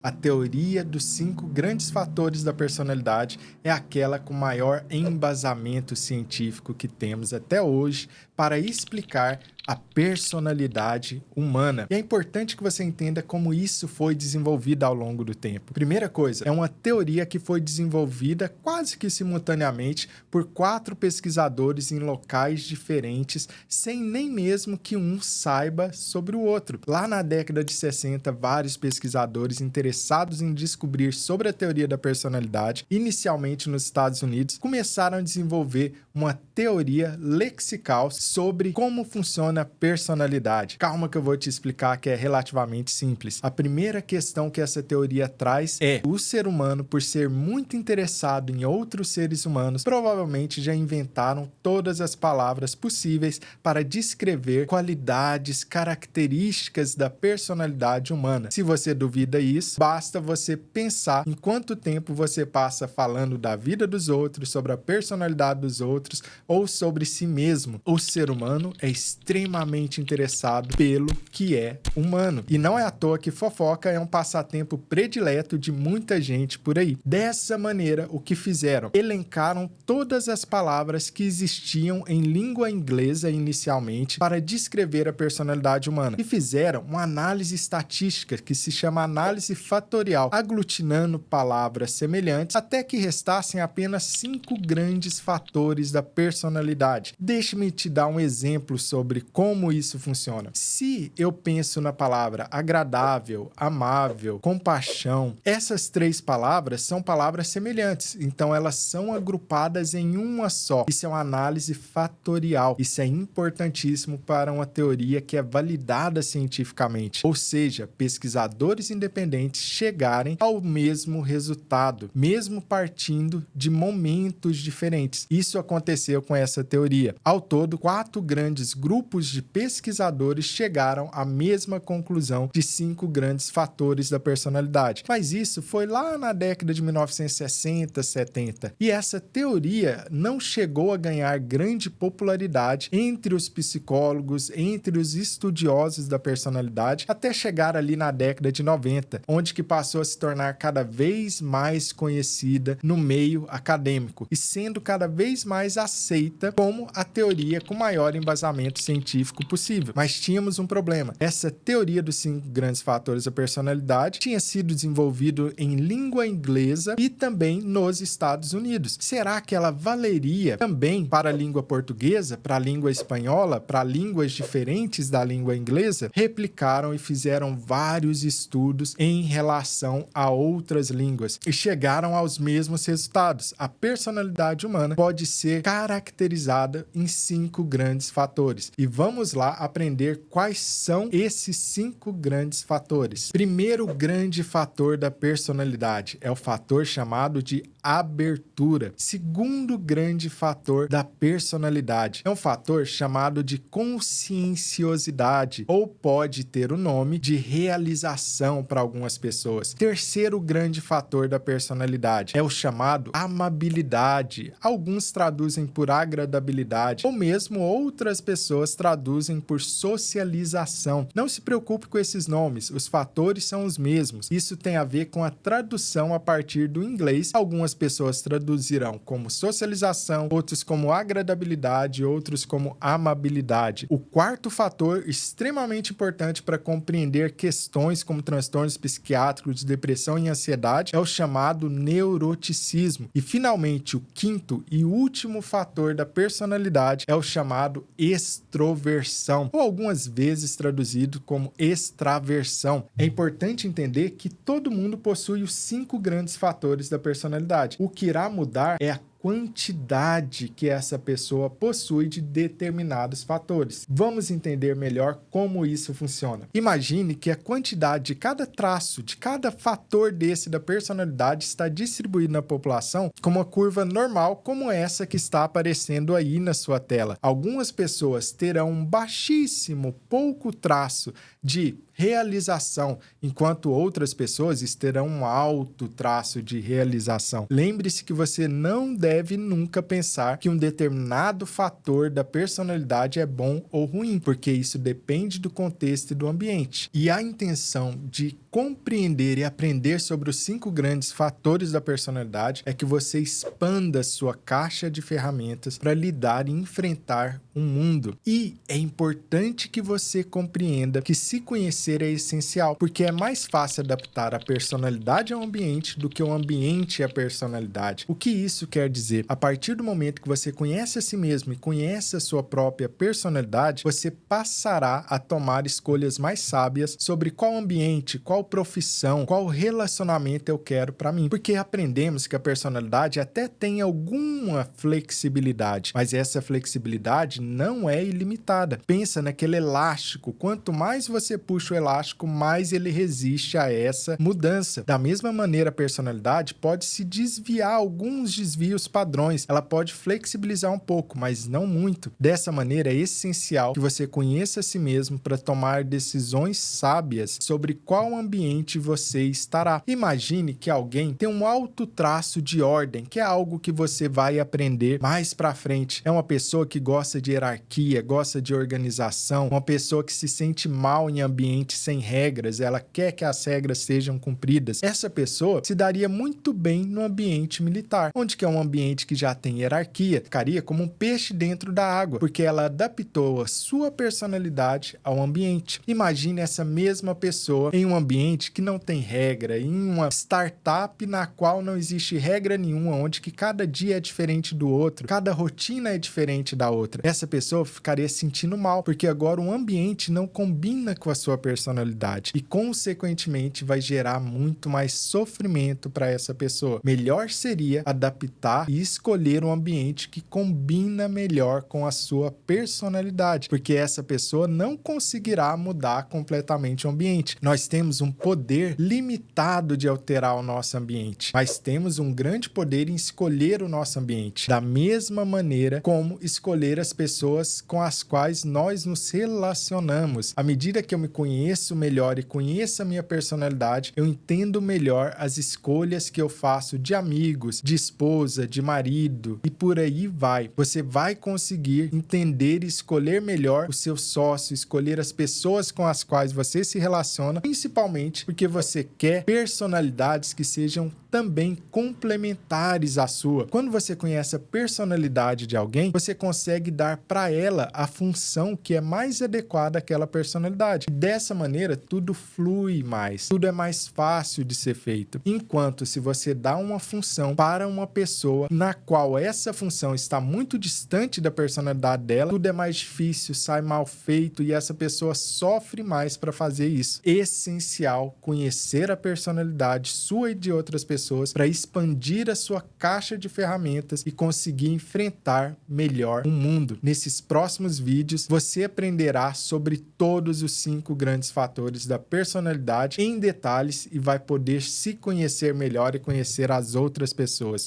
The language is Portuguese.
A teoria dos 5 grandes fatores da personalidade é aquela com maior embasamento científico que temos até hoje para explicar a personalidade humana. E é importante que você entenda como isso foi desenvolvido ao longo do tempo. Primeira coisa, é uma teoria que foi desenvolvida quase que simultaneamente por 4 pesquisadores em locais diferentes, sem nem mesmo que um saiba sobre o outro. Lá na década de 60, vários pesquisadores interessados em descobrir sobre a teoria da personalidade, inicialmente nos Estados Unidos, começaram a desenvolver uma teoria lexical sobre como funciona a personalidade. Calma que eu vou te explicar, que é relativamente simples. A primeira questão que essa teoria traz é: o ser humano, por ser muito interessado em outros seres humanos, provavelmente já inventaram todas as palavras possíveis para descrever qualidades, características da personalidade humana. Se você duvida isso, basta você pensar em quanto tempo você passa falando da vida dos outros, sobre a personalidade dos outros ou sobre si mesmo. O ser humano é extremamente interessado pelo que é humano. E não é à toa que fofoca é um passatempo predileto de muita gente por aí. Dessa maneira, o que fizeram? Elencaram todas as palavras que existiam em língua inglesa inicialmente para descrever a personalidade humana e fizeram uma análise estatística que se chama análise fatorial, aglutinando palavras semelhantes até que restassem apenas 5 grandes fatores da personalidade. Deixe-me te dar um exemplo sobre como isso funciona. Se eu penso na palavra agradável, amável, compaixão, essas 3 palavras são palavras semelhantes, então elas são agrupadas em uma só. Isso é uma análise fatorial. Isso é importantíssimo para uma teoria que é validada cientificamente, ou seja, pesquisadores independentes chegarem ao mesmo resultado, mesmo partindo de momentos diferentes. Isso aconteceu com essa teoria. Ao todo, 4 grandes grupos de pesquisadores chegaram à mesma conclusão de 5 grandes fatores da personalidade. Mas isso foi lá na década de 1960, 70. E essa teoria não chegou a ganhar grande popularidade entre os psicólogos, entre os estudiosos da personalidade, até chegar ali na década de 90, onde que passou a se tornar cada vez mais conhecida no meio acadêmico e sendo cada vez mais aceita como a teoria com maior embasamento científico possível. Mas tínhamos um problema. Essa teoria dos 5 grandes fatores da personalidade tinha sido desenvolvido em língua inglesa e também nos Estados Unidos. Será que ela valeria também para a língua portuguesa, para a língua espanhola, para línguas diferentes da língua inglesa? Replicaram e fizeram vários estudos em relação a outras línguas e chegaram aos mesmos resultados. A personalidade humana pode ser caracterizada em 5 grandes fatores. E vamos lá aprender quais são esses 5 grandes fatores. Primeiro grande fator da personalidade é o fator chamado de abertura. Segundo grande fator da personalidade é um fator chamado de conscienciosidade, ou pode ter o nome de realização para algumas pessoas. Terceiro grande fator da personalidade é o chamado amabilidade. Alguns traduzem por agradabilidade, ou mesmo outras pessoas traduzem por socialização. Não se preocupe com esses nomes, os fatores são os mesmos. Isso tem a ver com a tradução a partir do inglês. Algumas pessoas traduzirão como socialização, outros como agradabilidade, outros como amabilidade. O quarto fator, extremamente importante para compreender questões como transtornos psiquiátricos, depressão e ansiedade, é o chamado neuroticismo. E finalmente, o quinto e último fator da personalidade é o chamado extroversão, ou algumas vezes traduzido como extraversão. É importante entender que todo mundo possui os 5 grandes fatores da personalidade. O que irá mudar é a quantidade que essa pessoa possui de determinados fatores. Vamos entender melhor como isso funciona. Imagine que a quantidade de cada traço, de cada fator desse da personalidade está distribuído na população como uma curva normal, como essa que está aparecendo aí na sua tela. Algumas pessoas terão um baixíssimo, pouco traço de realização, enquanto outras pessoas terão um alto traço de realização. Lembre-se que você não deve nunca pensar que um determinado fator da personalidade é bom ou ruim, porque isso depende do contexto e do ambiente. E a intenção de compreender e aprender sobre os 5 grandes fatores da personalidade é que você expanda sua caixa de ferramentas para lidar e enfrentar o mundo. E é importante que você compreenda que se conhecer é essencial, porque é mais fácil adaptar a personalidade ao ambiente do que o ambiente à personalidade. O que isso quer dizer? A partir do momento que você conhece a si mesmo e conhece a sua própria personalidade, você passará a tomar escolhas mais sábias sobre qual ambiente, qual profissão, qual relacionamento eu quero para mim. Porque aprendemos que a personalidade até tem alguma flexibilidade, mas essa flexibilidade não é ilimitada. Pensa naquele elástico. Quanto mais você puxa o elástico, mais ele resiste a essa mudança. Da mesma maneira, a personalidade pode se desviar alguns desvios padrões. Ela pode flexibilizar um pouco, mas não muito. Dessa maneira, é essencial que você conheça a si mesmo para tomar decisões sábias sobre qual ambiente você estará. Imagine que alguém tem um alto traço de ordem, que é algo que você vai aprender mais para frente. É uma pessoa que gosta de hierarquia, gosta de organização, uma pessoa que se sente mal em ambiente sem regras, ela quer que as regras sejam cumpridas. Essa pessoa se daria muito bem no ambiente militar, onde que é um ambiente que já tem hierarquia, ficaria como um peixe dentro da água, porque ela adaptou a sua personalidade ao ambiente. Imagine essa mesma pessoa em um ambiente que não tem regra, em uma startup na qual não existe regra nenhuma, onde que cada dia é diferente do outro, cada rotina é diferente da outra. Essa pessoa ficaria se sentindo mal, porque agora o ambiente não combina com a sua personalidade e, consequentemente, vai gerar muito mais sofrimento para essa pessoa. Melhor seria adaptar e escolher um ambiente que combina melhor com a sua personalidade, porque essa pessoa não conseguirá mudar completamente o ambiente. Nós temos um poder limitado de alterar o nosso ambiente, mas temos um grande poder em escolher o nosso ambiente, da mesma maneira como escolher as pessoas com as quais nós nos relacionamos. À medida que eu me conheço melhor e conheço a minha personalidade, eu entendo melhor as escolhas que eu faço de amigos, de esposa, de marido e por aí vai. Você vai conseguir entender e escolher melhor o seu sócio, escolher as pessoas com as quais você se relaciona, principalmente porque você quer personalidades que sejam também complementares à sua. Quando você conhece a personalidade de alguém, você consegue dar para ela a função que é mais adequada àquela personalidade. Dessa maneira, tudo flui mais, tudo é mais fácil de ser feito. Enquanto se você dá uma função para uma pessoa na qual essa função está muito distante da personalidade dela, tudo é mais difícil, sai mal feito e essa pessoa sofre mais para fazer isso. Essencial conhecer a personalidade sua e de outras pessoas para expandir a sua caixa de ferramentas e conseguir enfrentar melhor o mundo. Nesses próximos vídeos, você aprenderá sobre todos os 5 grandes fatores da personalidade em detalhes e vai poder se conhecer melhor e conhecer as outras pessoas.